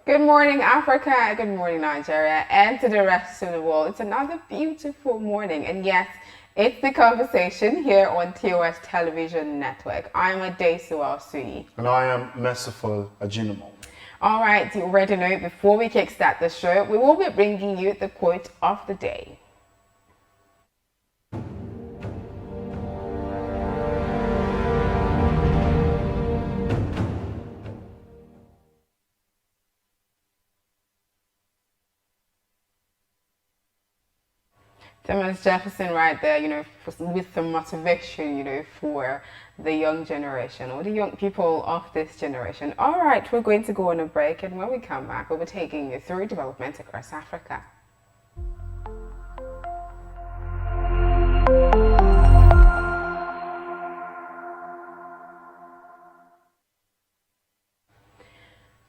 Good morning, Africa. Good morning, Nigeria, and to the rest of the world. It's another beautiful morning, and yes, it's the conversation here on TOS Television Network. I'm Adesu Sui. And I am Merciful Ajinamo. All right, you already know, before we kickstart the show, we will be bringing you the quote of the day. Thomas Jefferson right there, with some motivation, for the young generation or the young people of this generation. All right, we're going to go on a break, and when we come back, we'll be taking you through developments across Africa.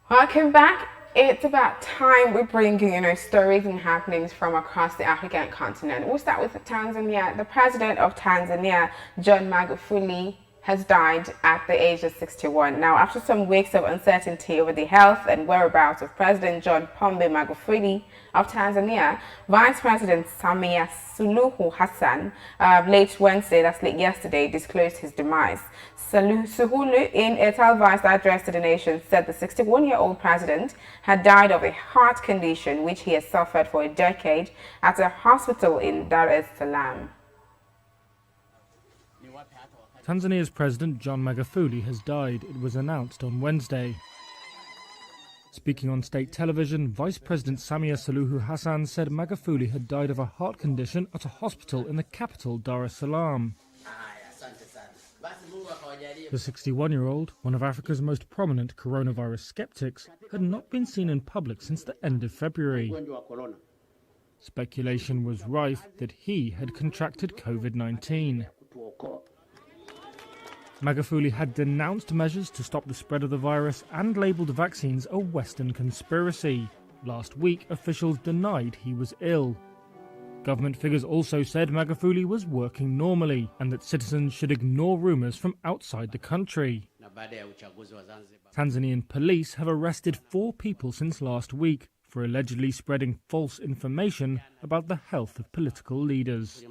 Welcome back. It's about time we bring you, stories and happenings from across the African continent. We'll start with Tanzania. The president of Tanzania, John Magufuli, has died at the age of 61. Now, after some weeks of uncertainty over the health and whereabouts of President John Pombe Magufuli of Tanzania, Vice President Samia Suluhu Hassan, late yesterday, disclosed his demise. Suluhu, in a televised address to the nation, said the 61-year-old president had died of a heart condition which he has suffered for a decade at a hospital in Dar es Salaam. Tanzania's President John Magufuli has died, it was announced on Wednesday. Speaking on state television, Vice President Samia Suluhu Hassan said Magufuli had died of a heart condition at a hospital in the capital, Dar es Salaam. The 61-year-old, one of Africa's most prominent coronavirus skeptics, had not been seen in public since the end of February. Speculation was rife that he had contracted COVID-19. Magufuli had denounced measures to stop the spread of the virus and labelled vaccines a Western conspiracy. Last week, officials denied he was ill. Government figures also said Magufuli was working normally and that citizens should ignore rumours from outside the country. Tanzanian police have arrested 4 people since last week for allegedly spreading false information about the health of political leaders.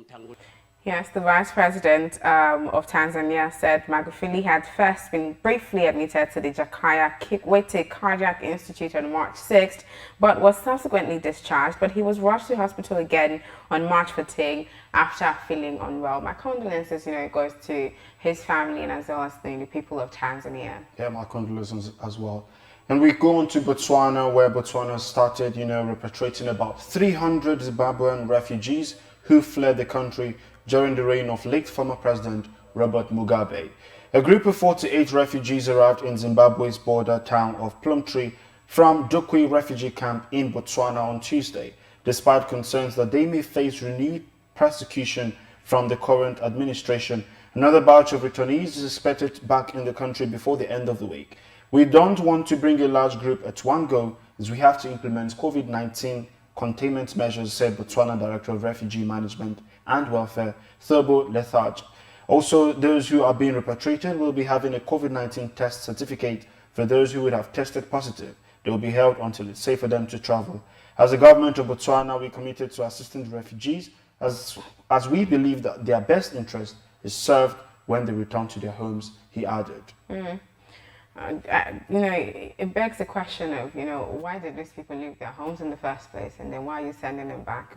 Yes, the Vice President of Tanzania said Magufuli had first been briefly admitted to the Jakaya Kikwete Cardiac Institute on March 6th, but was subsequently discharged. But he was rushed to hospital again on March 14th after feeling unwell. My condolences, goes to his family and as well as the people of Tanzania. Yeah, my condolences as well. And we go on to Botswana, where Botswana started, repatriating about 300 Zimbabwean refugees who fled the country during the reign of late former President Robert Mugabe. A group of 48 refugees arrived in Zimbabwe's border town of Plumtree from Dokwe refugee camp in Botswana on Tuesday, despite concerns that they may face renewed persecution from the current administration. Another batch of returnees is expected back in the country before the end of the week. We don't want to bring a large group at one go, as we have to implement COVID-19 containment measures, said Botswana Director of Refugee Management and Welfare, Thurbo Letharge. Also, those who are being repatriated will be having a COVID-19 test certificate for those who would have tested positive. They will be held until it's safe for them to travel. As the government of Botswana, we committed to assisting the refugees as we believe that their best interest is served when they return to their homes, he added. It begs the question of, why did these people leave their homes in the first place, and then why are you sending them back?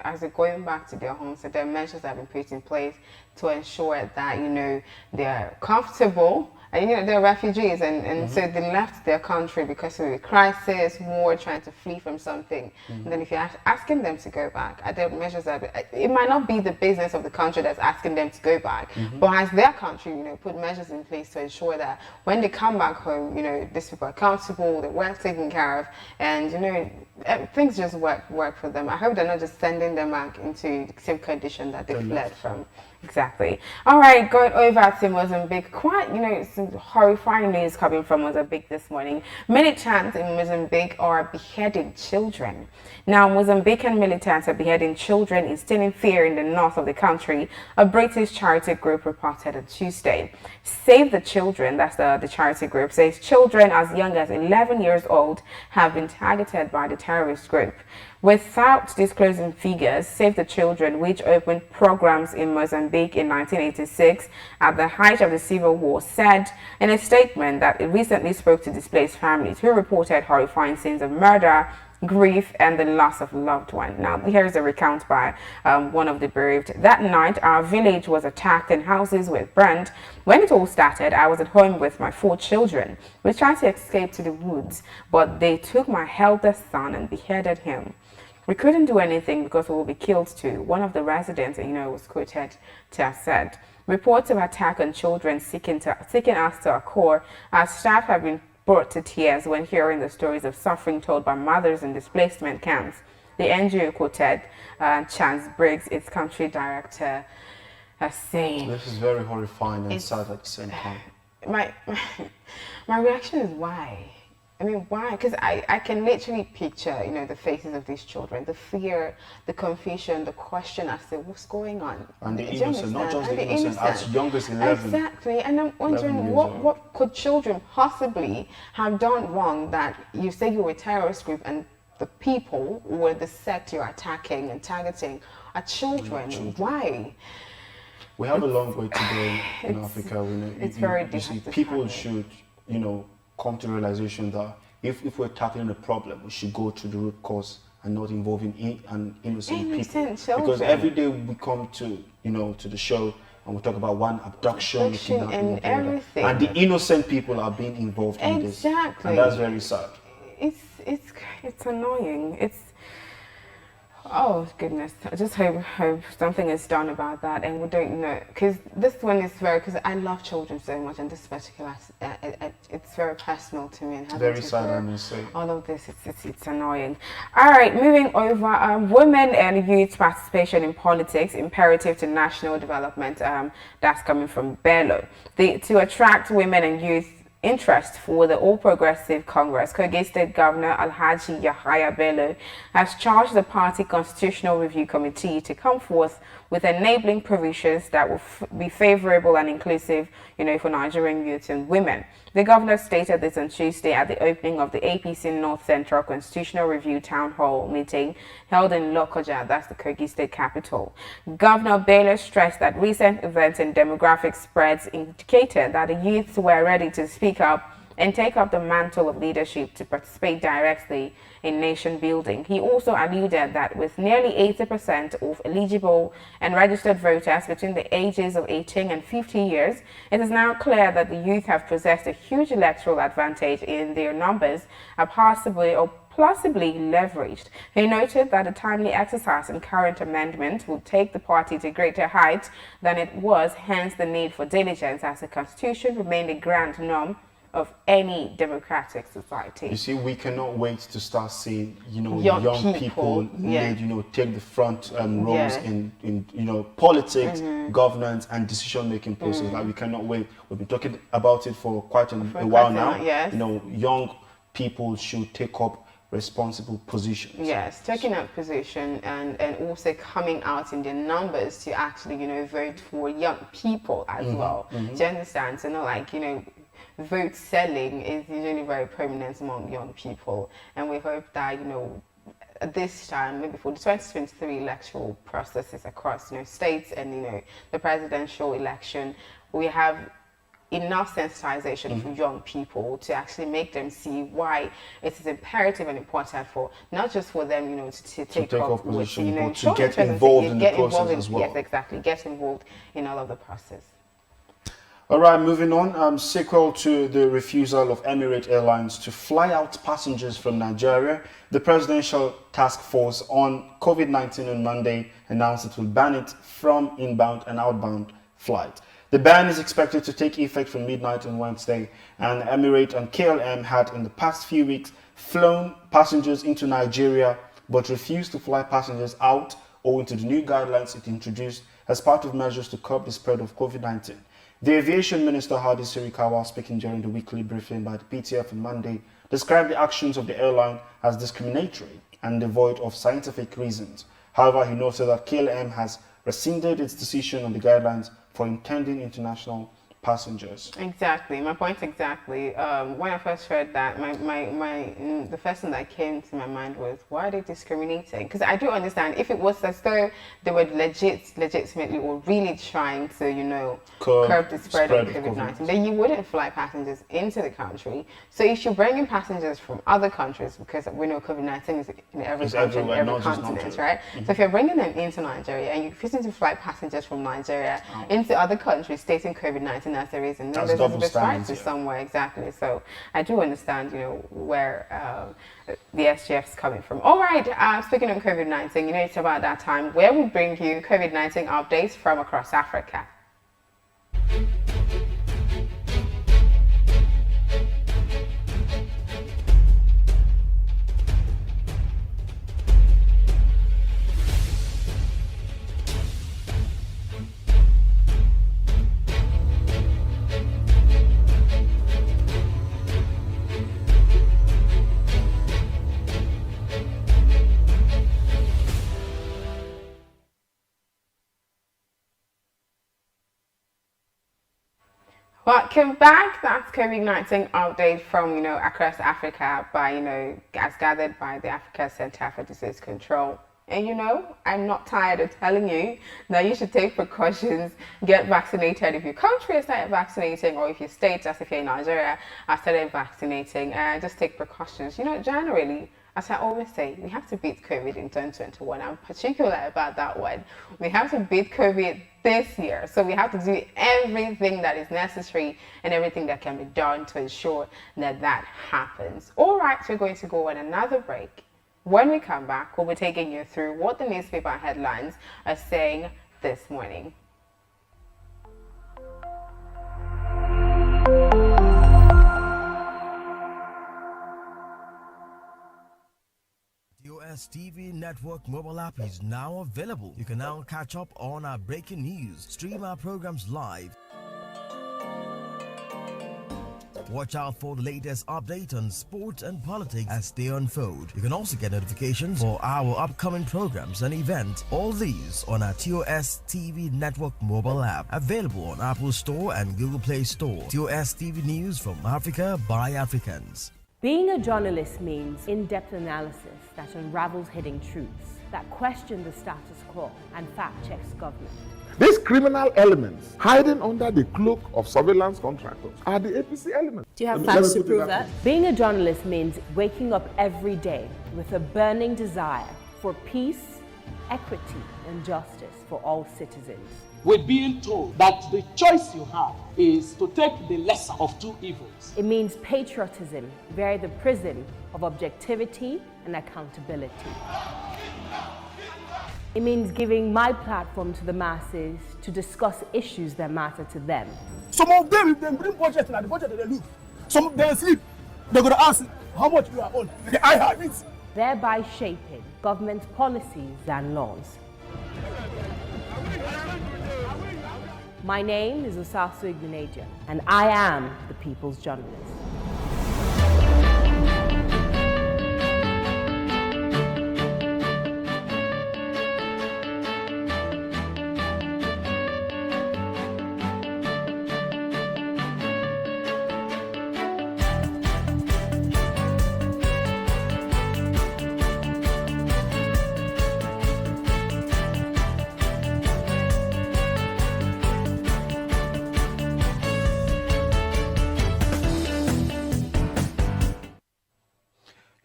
As they're going back to their homes, so there are measures that have been put in place to ensure that, they're comfortable. And, they're refugees, and so they left their country because of a crisis, war, trying to flee from something. And then if you're asking them to go back, are there measures that, it might not be the business of the country that's asking them to go back, but has their country, put measures in place to ensure that when they come back home, these people are comfortable, they're well taken care of, and, things just work for them. I hope they're not just sending them back into the same condition that they fled from. Exactly. All right, going over to Mozambique. Quite, some horrifying news coming from Mozambique this morning. Militants in Mozambique are beheading children. Now, Mozambican militants are beheading children, instilling fear in the north of the country, a British charity group reported on Tuesday. Save the Children, that's the charity group, says children as young as 11 years old have been targeted by the terrorist group. Without disclosing figures, Save the Children, which opened programs in Mozambique in 1986 at the height of the civil war, said in a statement that it recently spoke to displaced families who reported horrifying scenes of murder, grief, and the loss of a loved one. Now, here's a recount by one of the bereaved. That night, our village was attacked and houses were burned. When it all started, I was at home with my 4 children. We tried to escape to the woods, but they took my eldest son and beheaded him. We couldn't do anything because we will be killed too. One of the residents, was quoted to have said. Reports of attack on children seeking us to our core. Our staff have been brought to tears when hearing the stories of suffering told by mothers in displacement camps. The NGO quoted Chance Briggs, its country director, as saying, "This is very horrifying and sad at the same time." My reaction is why? I mean, why? Because I can literally picture, the faces of these children, the fear, the confusion, the question as to what's going on. And the innocent, not just the innocent, as young as 11. Exactly. And I'm wondering, what could children possibly have done wrong that you say you're a terrorist group and the people or the sect you're attacking and targeting are children? Why? We have a long way to go in Africa. It's very difficult. People should, come to the realization that if we're tackling a problem, we should go to the root cause and not involving innocent people. Children. Because every day we come to to the show and we talk about one abduction and everything, and the innocent people are being involved in this. Exactly. And that's very sad. It's annoying. Oh goodness! I just hope something is done about that, and we don't know, because this one is because I love children so much, and this particular it's very personal to me. And very sad, I must say. All of this, it's annoying. All right, moving over. Women and youth participation in politics imperative to national development. That's coming from Bello. To attract women and youth interest for the All Progressive Congress, Kogi State Governor Alhaji Yahaya Bello has charged the party Constitutional Review Committee to come forth with enabling provisions that will be favorable and inclusive, for Nigerian youth and women. The governor stated this on Tuesday at the opening of the APC North Central Constitutional Review Town Hall meeting held in Lokoja, that's the Kogi State capital. Governor Bello stressed that recent events and demographic spreads indicated that the youths were ready to speak up and take up the mantle of leadership to participate directly in nation building. He also alluded that with nearly 80% of eligible and registered voters between the ages of 18 and 50 years, it is now clear that the youth have possessed a huge electoral advantage in their numbers, are possibly leveraged. He noted that a timely exercise in current amendment would take the party to greater heights than it was, hence the need for diligence, as the Constitution remained a grand norm of any democratic society. You see, we cannot wait to start seeing, young people take the front roles in politics, governance, and decision-making process. Like, we cannot wait. We've been talking about it for quite a while now. Yes. Young people should take up responsible positions. Yes, taking up position and also coming out in the numbers to actually, vote for young people as well. Do you understand? So not like, vote selling is usually very prominent among young people, and we hope that this time, maybe for the 2023 electoral processes across states and the presidential election, we have enough sensitization for young people to actually make them see why it is imperative and important for not just for them to take up position, but to get involved in the process as well. Yes, exactly, get involved in all of the process. All right, moving on. Sequel to the refusal of Emirates Airlines to fly out passengers from Nigeria, the Presidential Task Force on COVID-19 on Monday announced it will ban it from inbound and outbound flights. The ban is expected to take effect from midnight on Wednesday, and Emirates and KLM had in the past few weeks flown passengers into Nigeria but refused to fly passengers out owing to the new guidelines it introduced as part of measures to curb the spread of COVID-19. The Aviation Minister Hadi Sirikawa, speaking during the weekly briefing by the PTF on Monday, described the actions of the airline as discriminatory and devoid of scientific reasons. However, he noted that KLM has rescinded its decision on the guidelines for intending international passengers. Exactly, my point exactly. When I first heard that, the first thing that came to my mind was, why are they discriminating? Because I do understand if it was as though they were legitimately or really trying to, curb the spread of COVID-19, then you wouldn't fly passengers into the country. So if you're bringing passengers from other countries, because we know COVID-19 is in every country, every continent, right? Mm-hmm. So if you're bringing them into Nigeria and you're refusing to fly passengers from Nigeria into other countries stating COVID-19 as the reason, then there's a disparity somewhere, exactly. So I do understand, where the SGF's coming from. All right, speaking of COVID-19, it's about that time where we bring you COVID-19 updates from across Africa. Welcome back. That's COVID-19 update from, across Africa by, as gathered by the Africa Center for Disease Control. And I'm not tired of telling you that you should take precautions, get vaccinated if your country has started vaccinating, or if your state, as if you're in Nigeria, has started vaccinating, and just take precautions. Generally, as I always say, we have to beat COVID in 2021. I'm particular about that one. We have to beat COVID this year. So we have to do everything that is necessary and everything that can be done to ensure that that happens. All right, we're going to go on another break. When we come back, we'll be taking you through what the newspaper headlines are saying this morning. TOS TV Network mobile app is now available. You can now catch up on our breaking news, stream our programs live, watch out for the latest update on sports and politics as they unfold. You can also get notifications for our upcoming programs and events. All these on our TOS TV Network mobile app, available on Apple Store and Google Play Store. TOS TV News from Africa by Africans. Being a journalist means in-depth analysis that unravels hidden truths, that question the status quo and fact-checks government. These criminal elements hiding under the cloak of surveillance contractors are the APC elements. Do you have facts to prove that? Being a journalist means waking up every day with a burning desire for peace, equity, and justice for all citizens. We're being told that the choice you have is to take the lesser of two evils. It means patriotism via the prism of objectivity and accountability. It means giving my platform to the masses to discuss issues that matter to them. Some of them, if they bring budget, and the budget they look. Some of them sleep. They're going to ask how much you are on. I have it. Thereby shaping government policies and laws. My name is Osasu Igboneja, and I am the People's Journalist.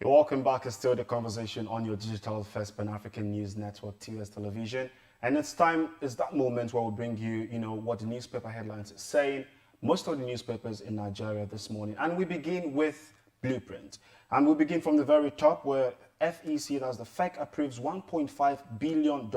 Welcome back. It's still the conversation on your digital first Pan-African news network, TOS Television. And it's that moment where we bring you, what the newspaper headlines are saying. Most of the newspapers in Nigeria this morning. And we begin with Blueprint. And we begin from the very top where FEC, that's the FEC, approves $1.5 billion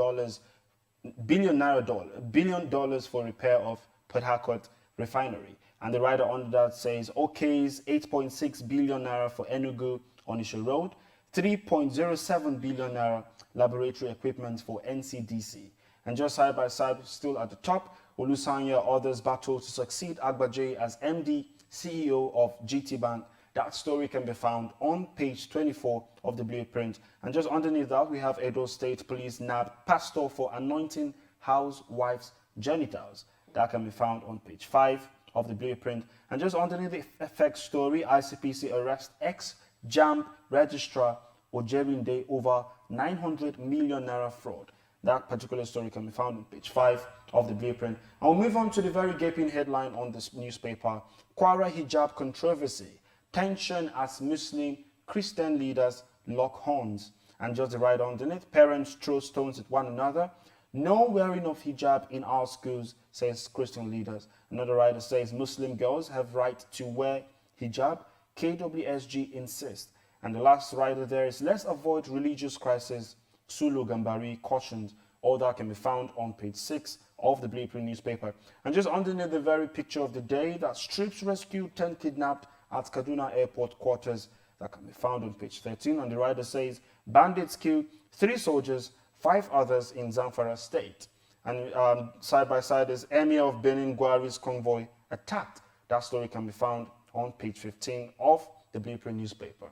for repair of Port Harcourt refinery. And the rider under that says, OK's 8.6 billion naira for Enugu Onisha Road, 3.07 billion naira laboratory equipment for NCDC. And just side by side, still at the top, Olusanya others battle to succeed Agbaje as MD, CEO of GT Bank. That story can be found on page 24 of the blueprint. And just underneath that, we have Edo State Police nabbed pastor for anointing housewife's genitals. That can be found on page 5 of the blueprint. And just underneath the effects story, ICPC arrest ex-JAMB registrar Ojerinde over 900 million naira fraud. That particular story can be found on page 5 of the blueprint. I'll move on to the very gaping headline on this newspaper. Kwara hijab controversy. Tension as Muslim Christian leaders lock horns. And just right underneath, parents throw stones at one another. No wearing of hijab in our schools, says Christian leaders. Another writer says Muslim girls have right to wear hijab. KWSG insists. And the last writer there is let's avoid religious crisis. Sulu Gambari cautions. All that can be found on page 6 of the Blueprint newspaper. And just underneath the very picture of the day, that troops rescued 10 kidnapped at Kaduna Airport quarters. That can be found on page 13. And the writer says bandits killed 3 soldiers, 5 others in Zamfara state. And side by side is Emir of Benin Gwari's convoy attacked. That story can be found on page 15 of the Blueprint newspaper.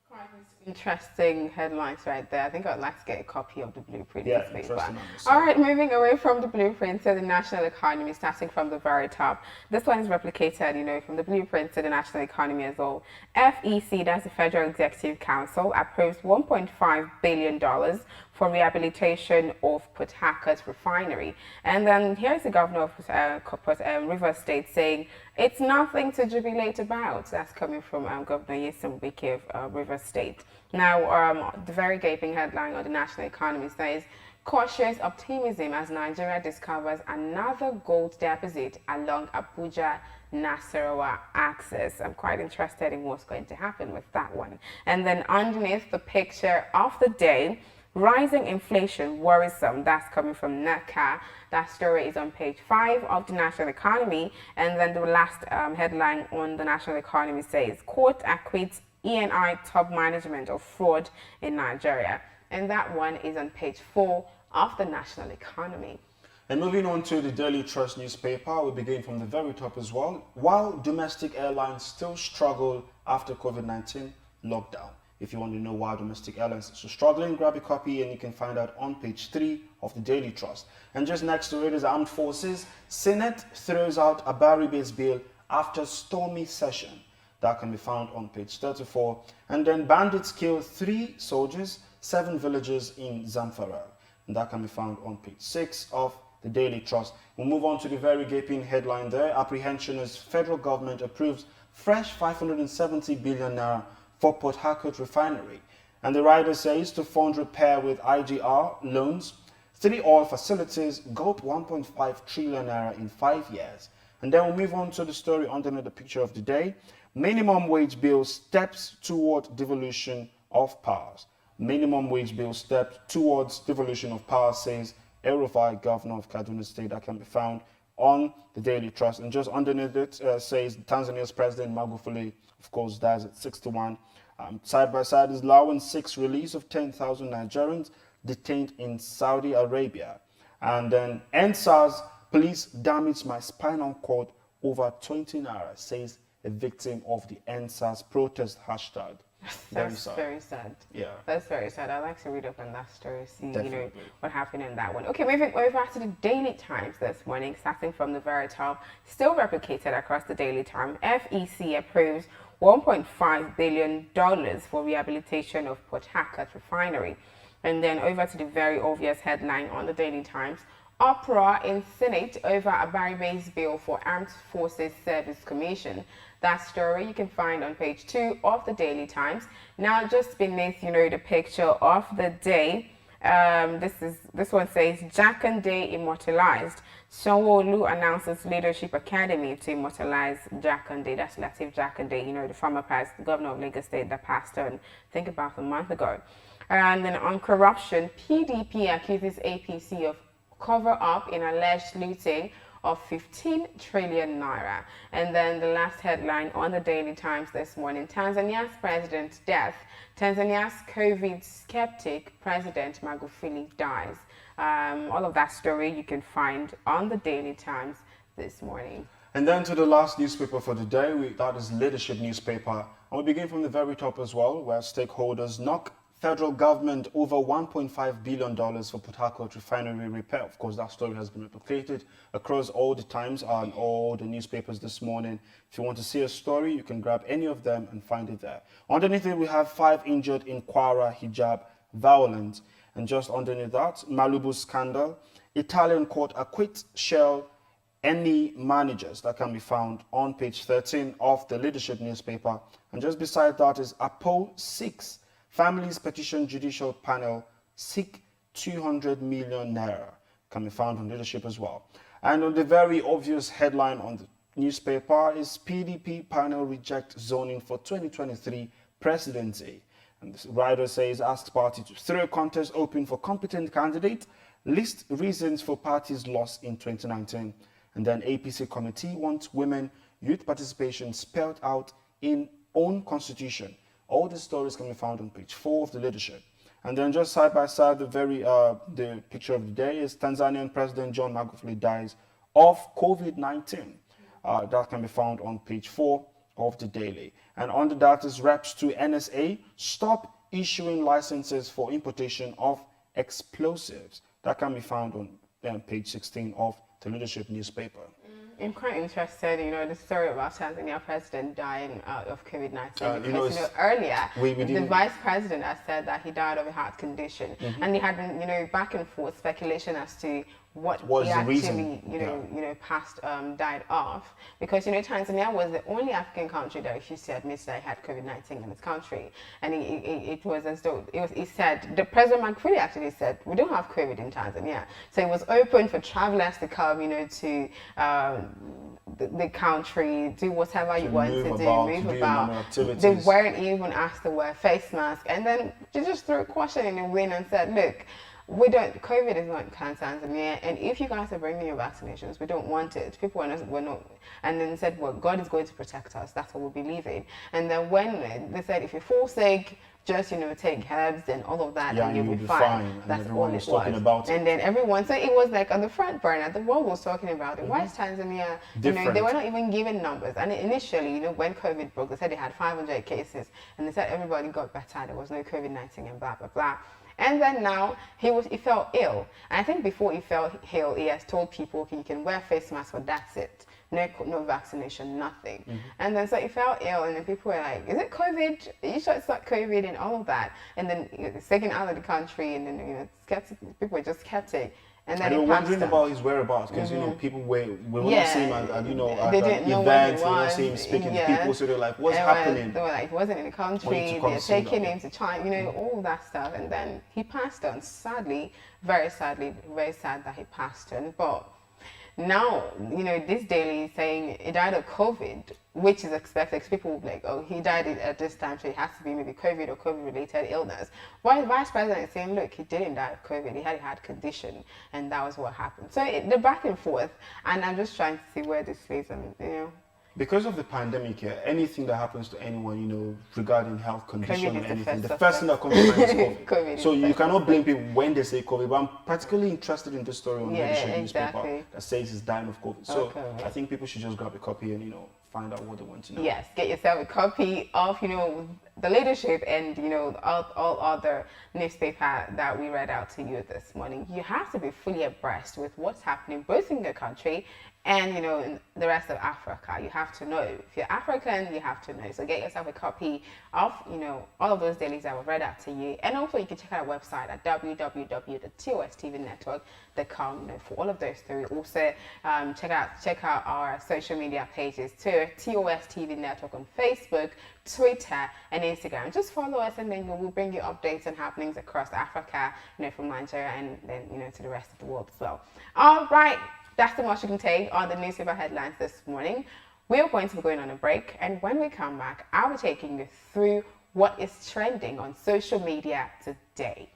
Quite interesting headlines right there. I think I'd like to get a copy of the Blueprint newspaper. All right, moving away from the Blueprint to the national economy, starting from the very top. This one is replicated, from the Blueprint to the national economy as well. FEC, that's the Federal Executive Council, approves $1.5 billion for rehabilitation of Port Harcourt refinery. And then here's the governor of River State saying it's nothing to jubilate about. That's coming from Governor Nyesom Wike of River State. Now, the very gaping headline on the national economy says, cautious optimism as Nigeria discovers another gold deposit along Abuja-Nasarawa axis. I'm quite interested in what's going to happen with that one. And then underneath the picture of the day, rising inflation worrisome. That's coming from NECA. That story is on page 5 of the national economy. And then the last headline on the national economy says, court acquits ENI top management of fraud in Nigeria. And that one is on page 4 of the national economy. And moving on to the Daily Trust newspaper, we begin from the very top as well. While domestic airlines still struggle after COVID-19 lockdown. If you want to know why domestic airlines are so struggling, grab a copy and you can find out on page 3 of the Daily Trust. And just next to it is Armed Forces. Senate throws out a Barry-based bill after stormy session. That can be found on page 34. And then bandits kill 3 soldiers, 7 villagers in Zamfara. And that can be found on page 6 of the Daily Trust. We'll move on to the very gaping headline there. Apprehension as federal government approves fresh 570 billion naira for Port Harcourt refinery. And the writer says to fund repair with IGR loans, 3 oil facilities gulp 1.5 trillion naira in 5 years. And then we'll move on to the story underneath the picture of the day. Minimum wage bill steps toward devolution of powers. Minimum wage bill steps towards devolution of power, says El-Rufai, governor of Kaduna State. That can be found on the Daily Trust. And just underneath it says Tanzania's President Magufuli, of course, dies at 61. Side by side is allowing 6 release of 10,000 Nigerians detained in Saudi Arabia. And then NSAS, police damaged my spinal cord over 20 naira, says a victim of the NSAS protest hashtag. That's very sad. Yeah. That's very sad. I'd like to read up on that story, see what happened in that one. Okay, moving over to the Daily Times this morning, starting from the very top, still replicated across the Daily Times. FEC approves $1.5 billion for rehabilitation of Port Harcourt refinery. And then over to the very obvious headline on the Daily Times, uproar in Senate over a Barry-based bill for Armed Forces Service Commission. That story you can find on page 2 of the Daily Times. Now, just beneath, the picture of the day, this one says Jakande immortalized. Sanwo-Olu announces Leadership Academy to immortalize Jakande. That's Lateef Jakande, the former governor of Lagos State that passed on, I think about a month ago. And then on corruption, PDP accuses APC of cover up in alleged looting of 15 trillion naira. And then the last headline on the Daily Times this morning, Tanzania's president's death. Tanzania's COVID skeptic President Magufuli dies. All of that story you can find on the Daily Times this morning. And then to the last newspaper for the day, that is Leadership newspaper. And we begin from the very top as well, where stakeholders knock federal government over $1.5 billion for Port Harcourt refinery repair. Of course, that story has been replicated across all the Times and all the newspapers this morning. If you want to see a story, you can grab any of them and find it there. Underneath it, we have 5 injured in Kwara hijab violence. And just underneath that, Malibu scandal. Italian court acquits Shell any managers. That can be found on page 13 of the Leadership newspaper. And just beside that is APO 6. Families petition judicial panel seek 200 million naira. Can be found on Leadership as well. And on the very obvious headline on the newspaper is PDP panel reject zoning for 2023 presidency. And the writer says, asks party to throw a contest open for competent candidate, list reasons for party's loss in 2019. And then APC committee wants women youth participation spelled out in own constitution. All these stories can be found on page 4 of the Leadership. And then just side by side, the picture of the day is Tanzanian President John Magufuli dies of COVID-19. That can be found on page 4 of the Daily. And under that is reps to NSA stop issuing licenses for importation of explosives. That can be found on page 16 of the Leadership newspaper. I'm quite interested, the story about Tanzania president dying of COVID-19. Because, earlier, the vice president has said that he died of a heart condition. And there had been, back and forth speculation as to what he actually, passed, died of. Because, Tanzania was the only African country that refused to admit that he had COVID-19 in its country. And it was as though, he said, the President Magufuli actually said, we don't have COVID in Tanzania. So it was open for travelers to come, to the country, do whatever you want to do, move about. They weren't even asked to wear face masks. And then they just threw caution in the wind and said, look, COVID is not in Tanzania, and if you guys are bringing your vaccinations, we don't want it. People were not, and then said, well, God is going to protect us. That's what we believe in. And then when they said, if you fall sick, just, take herbs and all of that, and you'll be fine. That's all it was. And then everyone, so it was like on the front burner, the world was talking about it. Why is Tanzania, they were not even given numbers. And initially, when COVID broke, they said they had 500 cases, and they said everybody got better, there was no COVID-19 and blah, blah, blah. And then now he fell ill. And I think before he fell ill, he has told people, okay, you can wear face masks, but that's it. No vaccination, nothing. And then so he fell ill, and then people were like, is it COVID? Are you sure it's not COVID? And all of that. And then it's taken out of the country, and then people were just skeptic. And then they were wondering about his whereabouts because people we were not seeing him at events, we were not seeing him speaking to people, so they're like, what's happening? They were like, he wasn't in the country, they're taking him to China, all that stuff. And then he passed on, sadly, very sad that he passed on. But now, this daily is saying he died of COVID, which is expected. People will be like, oh, he died at this time, so it has to be maybe COVID or COVID-related illness. While the vice president is saying, look, he didn't die of COVID, he had a heart condition, and that was what happened. So they're back and forth, and I'm just trying to see where this leads them, Because of the pandemic here, anything that happens to anyone, regarding health condition or anything, the first thing that comes to mind is COVID. So you cannot blame people when they say COVID, but I'm particularly interested in this story on the newspaper that says he's dying of COVID. So I think people should just grab a copy and, find out what they want to know. Yes, get yourself a copy of, the Leadership and, all other newspaper that we read out to you this morning. You have to be fully abreast with what's happening both in your country and, in the rest of Africa. You have to know. If you're African, you have to know. So get yourself a copy of, all of those dailies that were read out to you. And also you can check out our website at www.tostvnetwork.com, for all of those three. Also, check out our social media pages too, TOS TV Network on Facebook, Twitter, and Instagram. Just follow us, and then we'll bring you updates and happenings across Africa, from Nigeria and then, to the rest of the world as well. All right. That's the much you can take on the newspaper headlines this morning. We're going to be going on a break, and when we come back, I'll be taking you through what is trending on social media today.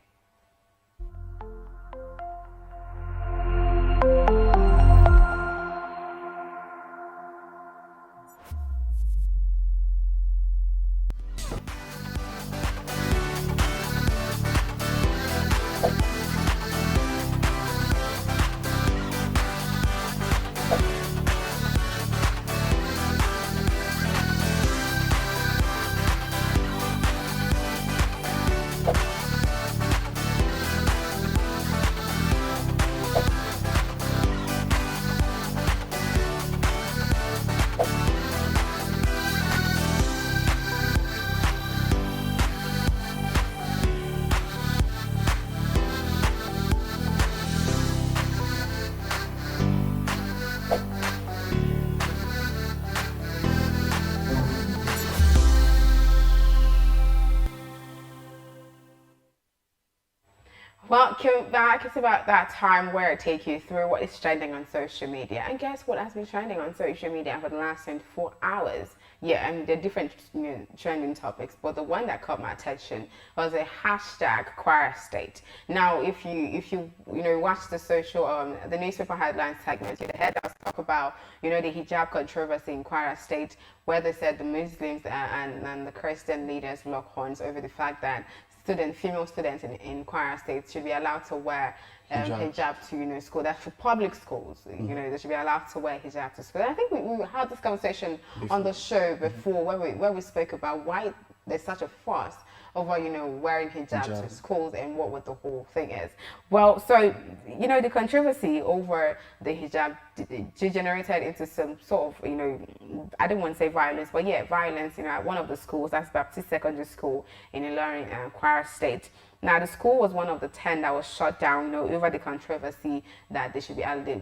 Welcome back. It's about that time where I take you through what is trending on social media. And guess what has been trending on social media for the last 24 hours? Yeah, and there are different trending topics, but the one that caught my attention was a hashtag Kwara State. Now, if you watch the the newspaper headline segment, the headlines talk about the hijab controversy in Kwara State, where they said the Muslims and the Christian leaders lock horns over the fact that female students in Kwara State should be allowed to wear hijab to school. That's for public schools. They should be allowed to wear hijab to school. And I think we had this conversation on the show before where we spoke about why there's such a fuss over wearing hijab to schools and what the whole thing is. Well, so the controversy over the hijab degenerated into some sort of I don't want to say violence, but yeah, violence at one of the schools. That's Baptist Secondary School in Ilorin, Kwara State. Now, the school was one of the 10 that was shut down, over the controversy that the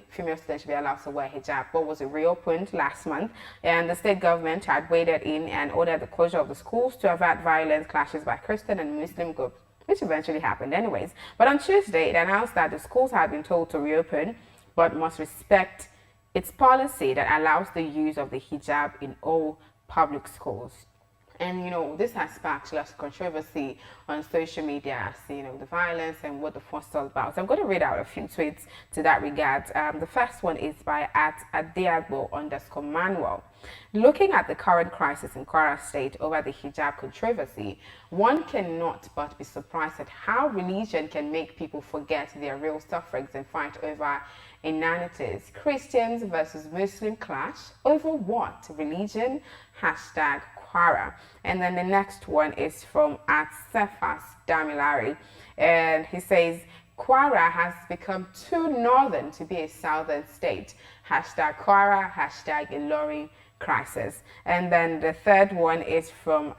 female students should be allowed to wear hijab. But was reopened last month, and the state government had waded in and ordered the closure of the schools to avert violent clashes by Christian and Muslim groups, which eventually happened anyways. But on Tuesday, it announced that the schools had been told to reopen, but must respect its policy that allows the use of the hijab in all public schools. And this has sparked lots of controversy on social media as the violence and what the fuss is all about. So I'm going to read out a few tweets to that regard. The first one is by @Adeagbo_Manuel. Looking at the current crisis in Kwara State over the hijab controversy, one cannot but be surprised at how religion can make people forget their real sufferings and fight over inanities. Christians versus Muslim clash over what? Religion? # Kwara. And then the next one is from @Cephas Damilari, and he says Kwara has become too northern to be a southern state. # Kwara, # Ilorin crisis. And then the third one is from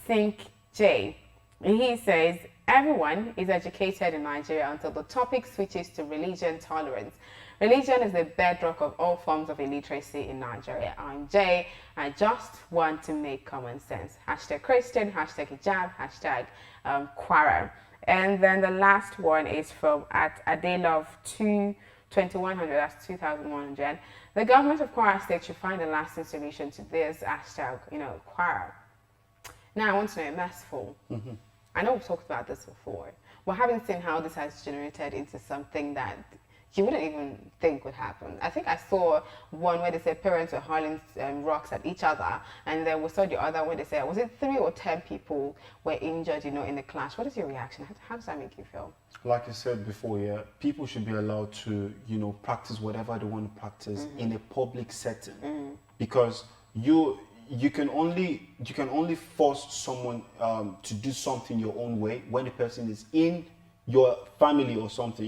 @SyncJ. He says everyone is educated in Nigeria until the topic switches to religion tolerance. Religion is the bedrock of all forms of illiteracy in Nigeria. I'm Jay. I just want to make common sense. # Christian, # hijab, # Kwara. And then the last one is from @Adelove2100. That's 2100. The government of Kwara State should find a lasting solution to this # Kwara. Now I want to know, Merciful. I know we've talked about this before. We haven't seen how this has generated into something that you wouldn't even think would happen. I think I saw one where they said parents were hurling rocks at each other, and then we saw the other where they said, was it 3 or 10 people were injured, in the clash? What is your reaction? How does that make you feel? Like I said before, yeah, people should be allowed to, practice whatever they want to practice in a public setting, because you can only force someone to do something your own way when the person is in your family or something.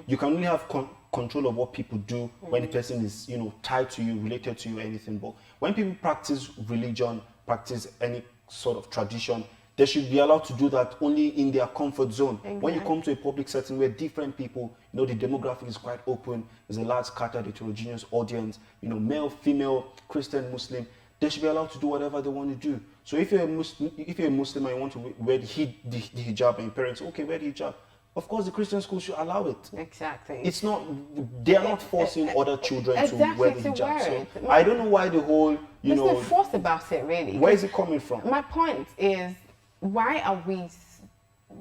You can only have control of what people do when the person is tied to you, related to you, anything. But when people practice religion, practice any sort of tradition, they should be allowed to do that only in their comfort zone. Exactly. When you come to a public setting where different people, the demographic is quite open, there's a large scattered heterogeneous audience, male, female, Christian, Muslim, they should be allowed to do whatever they want to do. So if you're a Muslim and you want to wear the hijab, and your parents say, okay, wear the hijab, of course the Christian school should allow it. Exactly. It's not, they are not forcing other children to wear the hijab. So I don't know why the whole, There's no force about it, really. Where is it coming from? My point is, why are we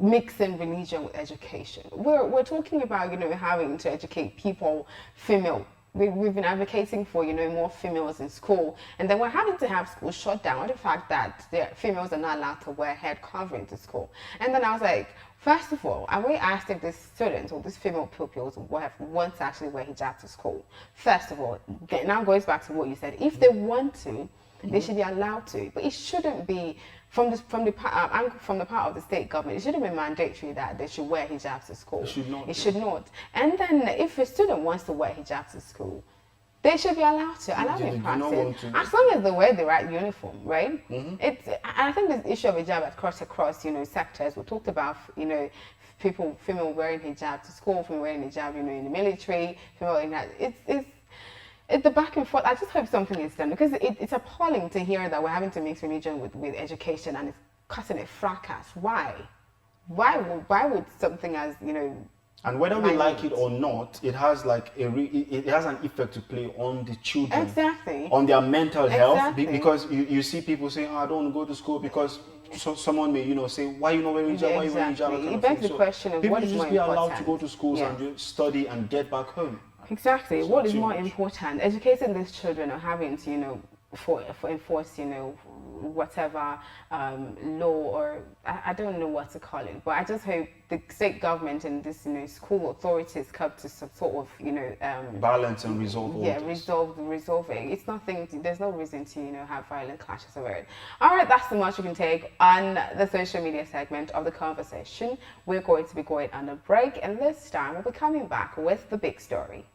mixing religion with education? We're talking about, having to educate people, female. We've been advocating for, more females in school, and then we're having to have schools shut down with the fact that the females are not allowed to wear head covering to school. And then I was like, first of all, I really asked if these students or these female pupils want to actually wear hijab to school. First of all, now goes back to what you said. If they want to, they should be allowed to, but it shouldn't be from the part of the state government. It shouldn't be mandatory that they should wear hijab to school. It should not. It should not. And then, if a student wants to wear hijab to school, they should be allowed to. Allow them practice, as long as they wear the right uniform, right? I think this issue of hijab across sectors. We talked about female wearing hijab to school, female wearing hijab, in the military, female wearing that. It's the back and forth. I just hope something is done, because it's appalling to hear that we're having to mix religion with education, and it's causing a fracas. Why would something as And whether we like it or not, it has like it has an effect to play on the children, Exactly. on their mental health. Exactly. Because you see people saying, oh, I don't want to go to school because someone may say, why you not wearing hijab, why you wearing hijab, kind It of begs thing. the question of people what is should more just be allowed important. to go to schools and just study and get back home. Exactly. It's What not is too more much. important? Educating these children or having to, for enforce, whatever law or I don't know what to call it, but I just hope the state government and this, school authorities come to some sort of, Balance and resolve all yeah, this. resolve it. It's nothing. There's no reason to have violent clashes over it. All right, that's the much we can take on the social media segment of the conversation. We're going to be going on a break, and this time we'll be coming back with the big story.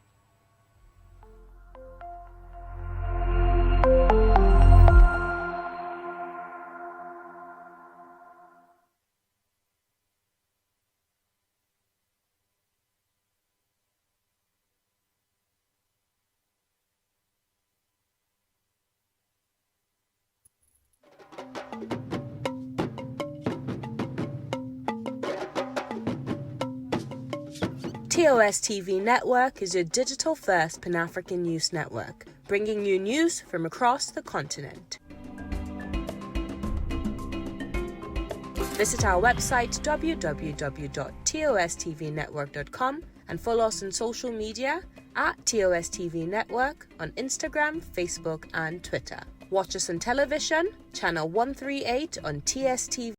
TOS TV Network is your digital-first Pan-African news network, bringing you news from across the continent. Visit our website www.tostvnetwork.com and follow us on social media at TOS TV Network on Instagram, Facebook and Twitter. Watch us on television, channel 138 on TSTV.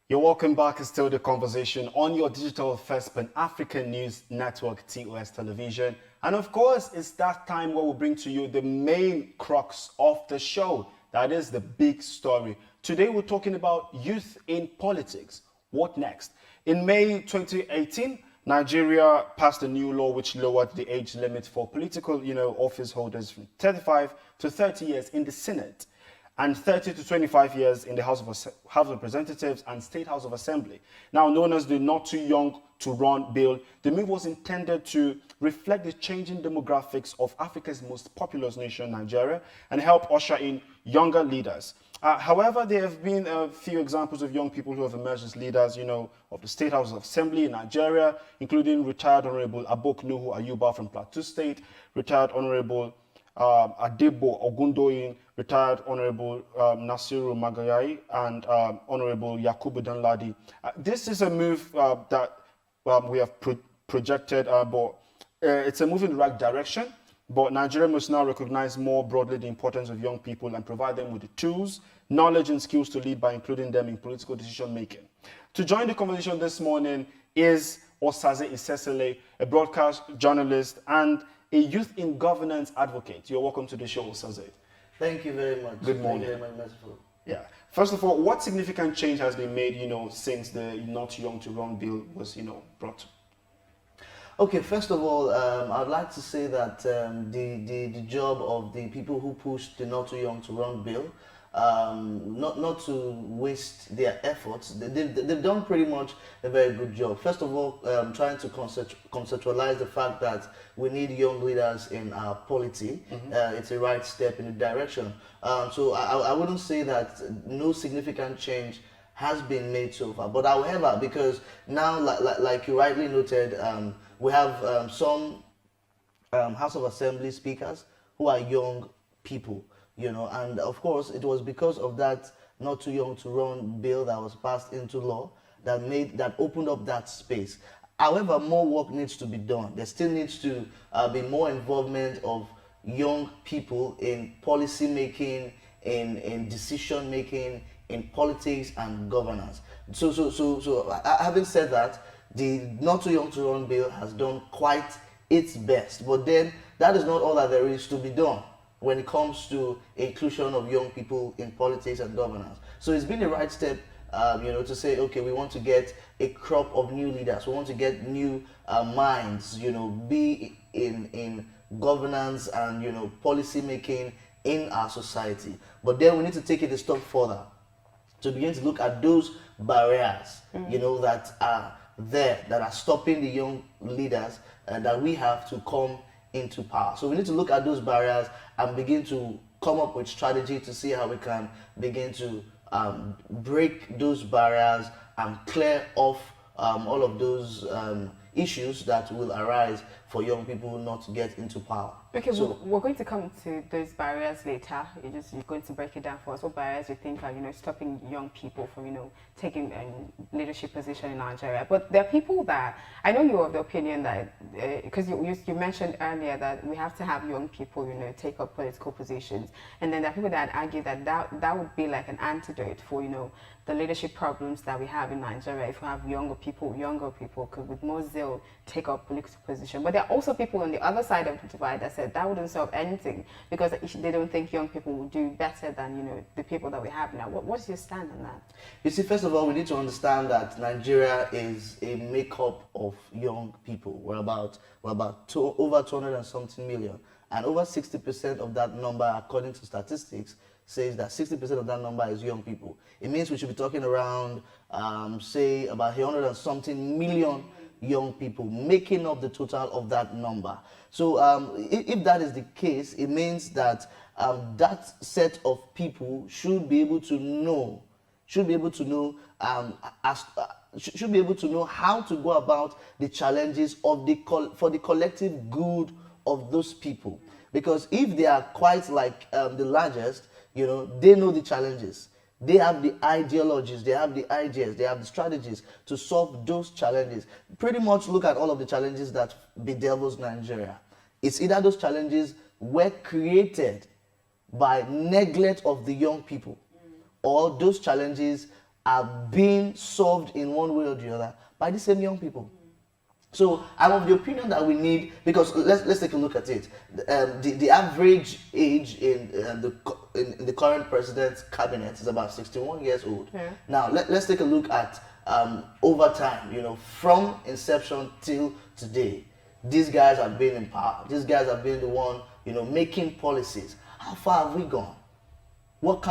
You're welcome back. It's still the conversation on your digital first Pan-African news network, TOS Television. And of course, it's that time where we bring to you the main crux of the show. That is the big story. Today, we're talking about youth in politics. What next? In May 2018, Nigeria passed a new law which lowered the age limit for political, office holders from 35 to 30 years in the Senate, and 30 to 25 years in the House of Representatives and State House of Assembly. Now known as the Not Too Young to Run bill, the move was intended to reflect the changing demographics of Africa's most populous nation, Nigeria, and help usher in younger leaders. However, there have been a few examples of young people who have emerged as leaders, of the State House of Assembly in Nigeria, including retired Honorable Abok Nuhu Ayuba from Plateau State, retired Honorable Adebo Ogundoyin, retired Honorable Nasiru Magayai, and Honorable Yakubu Danladi. This is a move that we have projected, but it's a move in the right direction. But Nigeria must now recognize more broadly the importance of young people and provide them with the tools, knowledge, and skills to lead by including them in political decision making. To join the conversation this morning is Osaze Isesele, a broadcast journalist and a youth in governance advocate. You're welcome to the show, Osaze. Thank you very much. Good morning. Thank you very much. Yeah. First of all, what significant change has been made, since the Not Young to Run bill was, brought? Okay, first of all, I'd like to say that the job of the people who pushed the Not Too Young to Run bill, not to waste their efforts, they've done pretty much a very good job. First of all, trying to conceptualize the fact that we need young leaders in our polity. It's a right step in the direction. So I wouldn't say that no significant change has been made so far. But however, because now, like you rightly noted, we have some House of Assembly speakers who are young people, and of course it was because of that Not Too Young to Run bill that was passed into law that opened up that space. However, more work needs to be done. There still needs to be more involvement of young people in policy making, in decision making, in politics and governance. So having said that, the Not Too Young to Run bill has done quite its best, but then that is not all that there is to be done when it comes to inclusion of young people in politics and governance. So it's been a right step to say, okay, we want to get a crop of new leaders, we want to get new minds, be in governance and policy making in our society. But then we need to take it a step further to begin to look at those barriers, that are there, that are stopping the young leaders that we have to come into power. So we need to look at those barriers and begin to come up with strategy to see how we can begin to break those barriers and clear off all of those issues that will arise for young people not to get into power. Okay, so we're going to come to those barriers later. You're going to break it down for us. What barriers you think are, stopping young people from, taking leadership position in Nigeria? But there are people that, I know you're of the opinion that, because you mentioned earlier that we have to have young people, take up political positions. And then there are people that argue that would be like an antidote for, the leadership problems that we have in Nigeria. If we have younger people could with more zeal take up political position. But there are also people on the other side of the divide that said that wouldn't solve anything because they don't think young people will do better than the people that we have now. What's your stand on that? You see, first of all, we need to understand that Nigeria is a makeup of young people. We're about over 200 and something million, and over 60% of that number, according to statistics, says that 60% of that number is young people. It means we should be talking around, say, about 100 and something million young people, making up the total of that number. So if that is the case, it means that that set of people should be able to know how to go about the challenges of for the collective good of those people. Because if they are quite like the largest, they know the challenges. They have the ideologies, they have the ideas, they have the strategies to solve those challenges. Pretty much look at all of the challenges that bedevils Nigeria. It's either those challenges were created by neglect of the young people, or those challenges are being solved in one way or the other by the same young people. So I'm of the opinion that we need, because let's take a look at it. The average age in the current president's cabinet is about 61 years old. Yeah. Now let's take a look at over time. From inception till today, these guys have been in power. These guys have been the one making policies. How far have we gone? What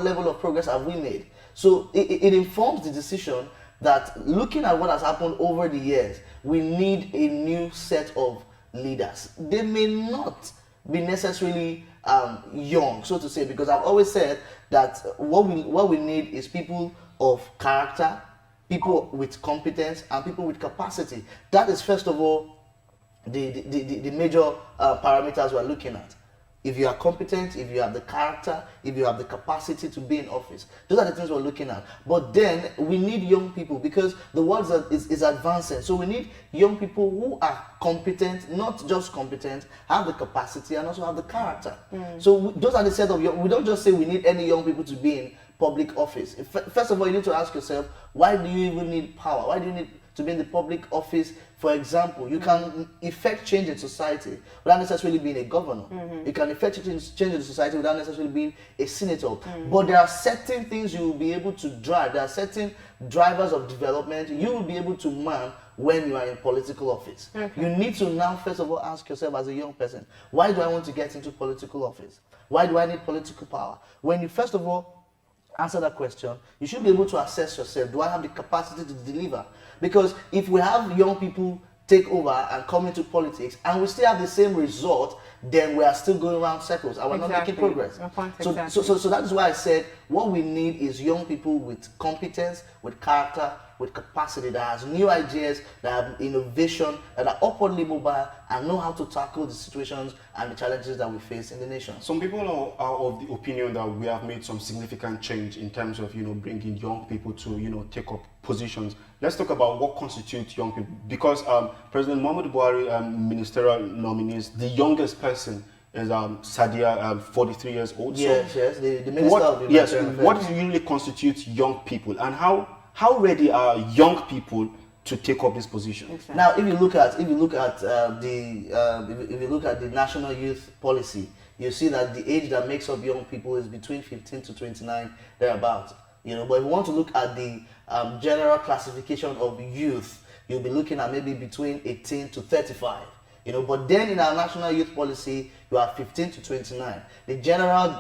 level of progress have we made? So it informs the decision that, looking at what has happened over the years, we need a new set of leaders. They may not be necessarily young, so to say, because I've always said that what we need is people of character, people with competence, and people with capacity. That is, first of all, the major parameters we're looking at. If you are competent, if you have the character, if you have the capacity to be in office, those are the things we're looking at. But then we need young people, because the world is advancing. So we need young people who are competent, not just competent, have the capacity and also have the character. So those are the set of young. We don't just say we need any young people to be in public office. First of all, you need to ask yourself, why do you even need power? Why do you need to be in the public office? For example, you can effect change in society without necessarily being a governor. You can effect change in society without necessarily being a senator. But there are certain things you will be able to drive. There are certain drivers of development you will be able to man when you are in political office. You need to now, first of all, ask yourself as a young person, why do I want to get into political office? Why do I need political power? When you, first of all, answer that question, you should be able to assess yourself. Do I have the capacity to deliver? Because if we have young people take over and come into politics and we still have the same result, then we are still going around circles and we're not making progress. So that is why I said what we need is young people with competence, with character, with capacity, that has new ideas, that have innovation, that are upwardly mobile and know how to tackle the situations and the challenges that we face in the nation. Some people are of the opinion that we have made some significant change in terms of bringing young people to take up positions. Let's talk about what constitutes young people, because President Muhammadu Buhari ministerial nominees, the youngest person is Sadia, 43 years old. Yes, the minister of the what usually constitutes young people, and how ready are young people to take up this position? Exactly. Now, if you look at the national youth policy, you see that the age that makes up young people is between 15 to 29, thereabouts. You know, but if you want to look at the general classification of youth, you'll be looking at maybe between 18 to 35. You know, but then in our national youth policy, you have 15 to 29. The general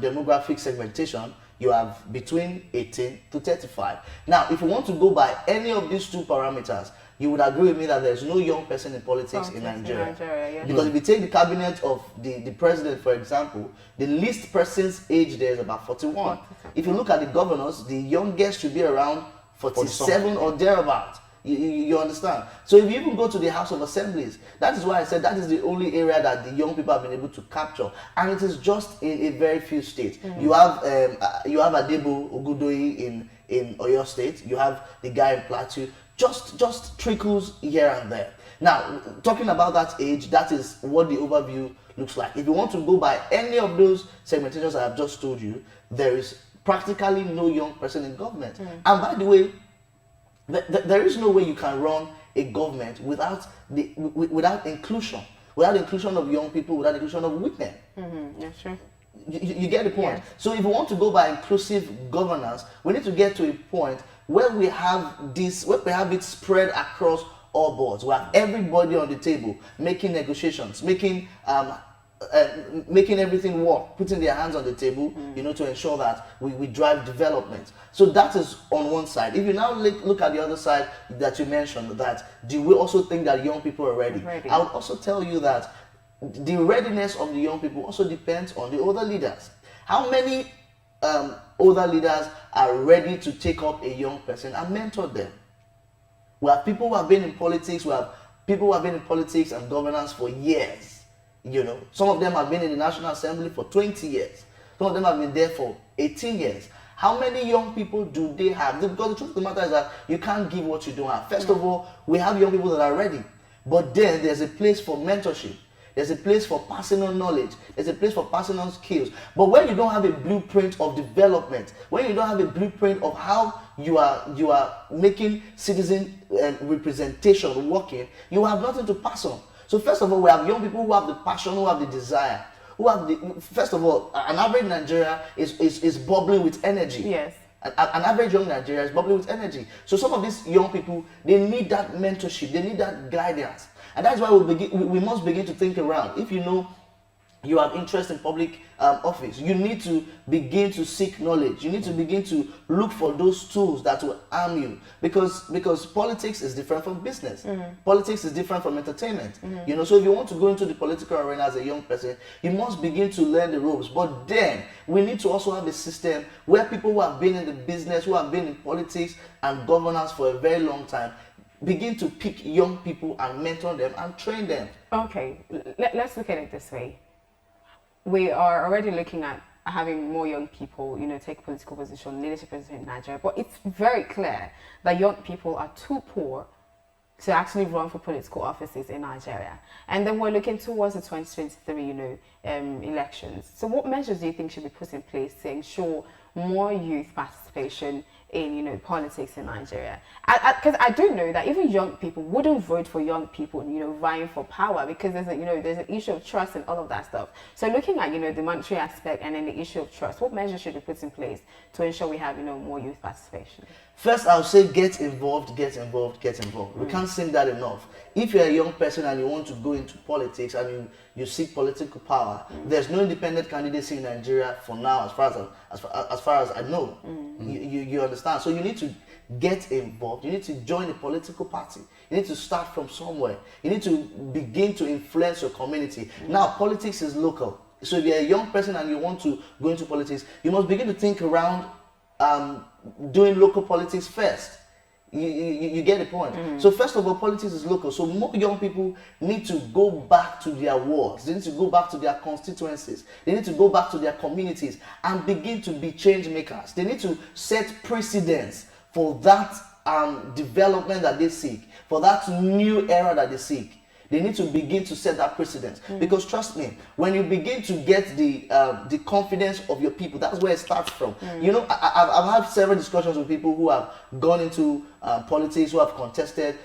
demographic segmentation, you have between 18 to 35. Now, if you want to go by any of these two parameters, you would agree with me that there's no young person in politics in Nigeria. Yes. Because if you take the cabinet of the president, for example, the least person's age there is about 41. If you look at the governors, the youngest should be around 47 or thereabout. You understand? So if you even go to the House of Assemblies, that is why I said that is the only area that the young people have been able to capture, and it is just in a very few states. You have Adebo Ogudoyi in Oyo State. You have the guy in Plateau. Just trickles here and there. Now, talking about that age, that is what the overview looks like. If you want to go by any of those segmentations I have just told you, there is practically no young person in government. And by the way, there is no way you can run a government without inclusion of young people, without inclusion of women. Yeah, sure. You get the point. Yes. So if we want to go by inclusive governance, we need to get to a point where we have it spread across all boards. We have everybody on the table making negotiations, making everything work, putting their hands on the table, you know, to ensure that we drive development. So that is on one side. If you now look at the other side that you mentioned, that do we also think that young people are ready? I would also tell you that the readiness of the young people also depends on the older leaders. How many older leaders are ready to take up a young person and mentor them? We have people who have been in politics, and governance for years. You know, some of them have been in the National Assembly for 20 years. Some of them have been there for 18 years. How many young people do they have? Because the truth of the matter is that you can't give what you don't have. First of all, we have young people that are ready. But then there's a place for mentorship. There's a place for passing on knowledge. There's a place for passing on skills. But when you don't have a blueprint of development, when you don't have a blueprint of how you are making citizen representation working, you have nothing to pass on. So first of all, we have young people who have the passion, who have the desire, first of all, an average Nigeria is bubbling with energy. Yes. An average young Nigeria is bubbling with energy. So some of these young people, they need that mentorship, they need that guidance. And that's why we must begin to think around. If you know you have interest in public office, you need to begin to seek knowledge. You need to begin to look for those tools that will arm you, because politics is different from business. Politics is different from entertainment. You know, so if you want to go into the political arena as a young person, you must begin to learn the ropes. But then we need to also have a system where people who have been in the business, who have been in politics and governance for a very long time, begin to pick young people and mentor them and train them. Okay, let's look at it this way. We are already looking at having more young people, you know, take political position, leadership position in Nigeria. But it's very clear that young people are too poor to actually run for political offices in Nigeria. And then we're looking towards the 2023, you know, elections. So what measures do you think should be put in place to ensure more youth participation in, you know, politics in Nigeria? Because I do know that even young people wouldn't vote for young people, you know, vying for power, because there's an issue of trust and all of that stuff. So looking at, you know, the monetary aspect and then the issue of trust, what measures should be put in place to ensure we have, you know, more youth participation? First, I would say get involved. We can't sing that enough. If you're a young person and you want to go into politics and you seek political power, there's no independent candidacy in Nigeria for now, as far as I know. You understand? So you need to get involved. You need to join a political party. You need to start from somewhere. You need to begin to influence your community. Now, politics is local. So if you're a young person and you want to go into politics, you must begin to think around doing local politics first. You get the point. So first of all, politics is local. So more young people need to go back to their wards. They need to go back to their constituencies. They need to go back to their communities and begin to be change makers. They need to set precedents for that development that they seek, for that new era that they seek. They need to begin to set that precedent. Because trust me, when you begin to get the confidence of your people, that's where it starts from. You know, I've had several discussions with people who have gone into politics, who have contested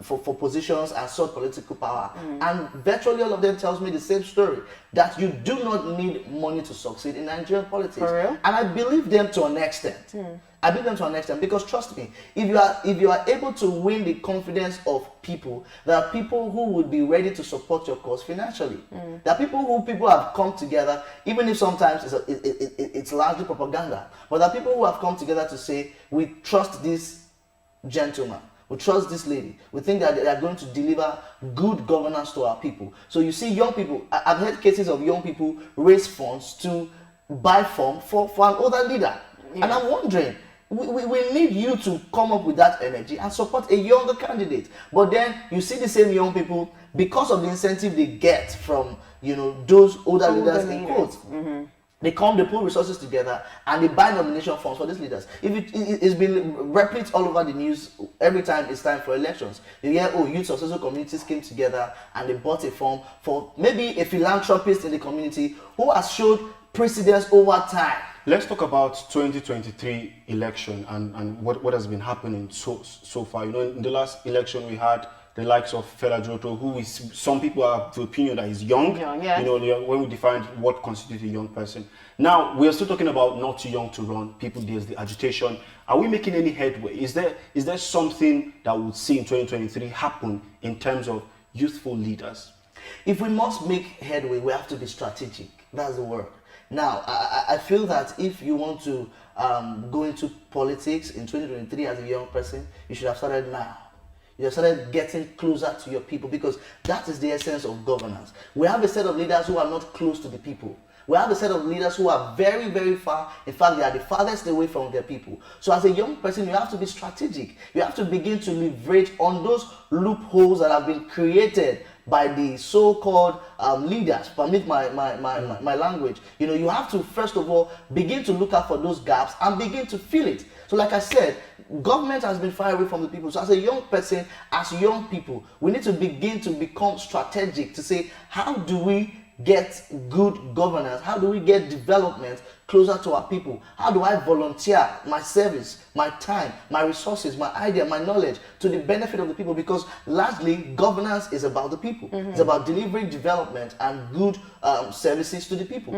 for positions and sought political power. And virtually all of them tells me the same story, that you do not need money to succeed in Nigerian politics. For real? And I believe them to an extent. I believe them to an extent because trust me, if you are able to win the confidence of people, there are people who would be ready to support your cause financially. There are people have come together, even if sometimes it's largely propaganda, but there are people who have come together to say, we trust this gentleman, we trust this lady, we think that they are going to deliver good governance to our people. So you see young people, I've heard cases of young people raise funds to buy form for an older leader. And I'm wondering, we need you to come up with that energy and support a younger candidate. But then you see the same young people, because of the incentive they get from those older leaders in quotes. They come, they put resources together, and they buy nomination forms for these leaders. It's been replete all over the news every time it's time for elections. You hear, youth of social communities came together and they bought a form for maybe a philanthropist in the community who has showed precedence over time. Let's talk about 2023 election and what has been happening so far. In the last election we had the likes of Fela Joto, who is, some people are of the opinion that he's young. Yeah. When we define what constitutes a young person. Now we are still talking about not too young to run. People, there's the agitation. Are we making any headway? Is there something that we'll see in 2023 happen in terms of youthful leaders? If we must make headway, we have to be strategic. That's the word. Now, I feel that if you want to go into politics in 2023 as a young person, you should have started now. You have started getting closer to your people, because that is the essence of governance. We have a set of leaders who are not close to the people. We have a set of leaders who are very, very far. In fact, they are the farthest away from their people. So as a young person, you have to be strategic. You have to begin to leverage on those loopholes that have been created by the so-called leaders, permit my language. You have to, first of all, begin to look out for those gaps and begin to fill it. So like I said, government has been far away from the people. So as a young person, as young people, we need to begin to become strategic to say, how do we get good governance? How do we get development closer to our people? How do I volunteer my service, my time, my resources, my idea, my knowledge to the benefit of the people? Because largely, governance is about the people. It's about delivering development and good services to the people.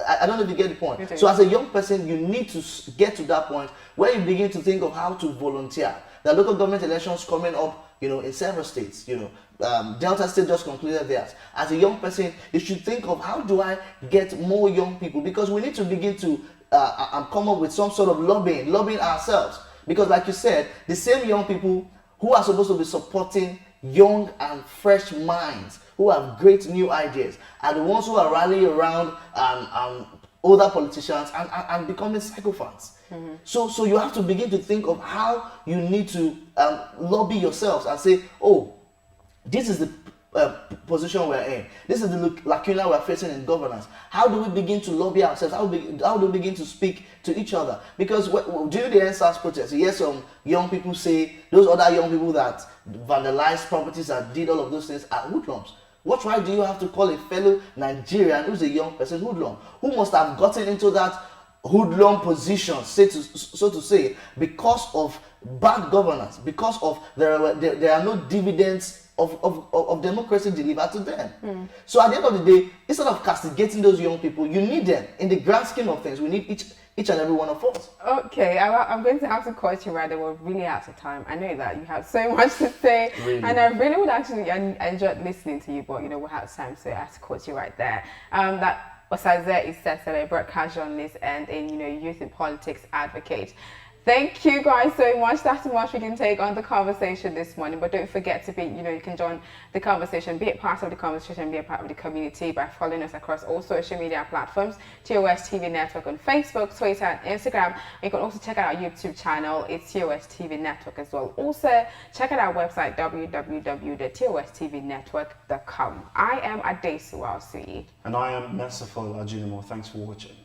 I don't know if you get the point. So as a young person, you need to get to that point where you begin to think of how to volunteer. There are local government elections coming up, in several states, Delta State just concluded theirs. As a young person, you should think of, how do I get more young people? Because we need to begin to come up with some sort of lobbying ourselves. Because like you said, the same young people who are supposed to be supporting young and fresh minds, who have great new ideas, are the ones who are rallying around older politicians and becoming sycophants. So you have to begin to think of how you need to lobby yourselves and say, this is the position we're in. This is the lacuna we're facing in governance. How do we begin to lobby ourselves? How do we begin to speak to each other? Because during the NSAS protest, you hear some young people say, those other young people that vandalized properties and did all of those things are hoodlums. What right do you have to call a fellow Nigerian who's a young person hoodlum? Who must have gotten into that hoodlum position, so to say, because of bad governance, because of there are no dividends of democracy delivered to them. So at the end of the day, instead of castigating those young people, you need them. In the grand scheme of things, we need each and every one of us. Okay, I'm going to have to cut you right there. We're really out of time. I know that you have so much to say, and I really would actually enjoy listening to you, but we'll have time, so I have to cut you right there. That Osaze is a broadcast journalist and a youth in politics advocate. Thank you guys so much. That's how much we can take on the conversation this morning. But don't forget to be, you can join the conversation, be a part of the conversation, be a part of the community by following us across all social media platforms, TOS TV Network on Facebook, Twitter, and Instagram. You can also check out our YouTube channel. It's TOS TV Network as well. Also, check out our website, www.tostvnetwork.com. I am Adesu. I'll see you. And I am Merciful Ajinimo. Thanks for watching.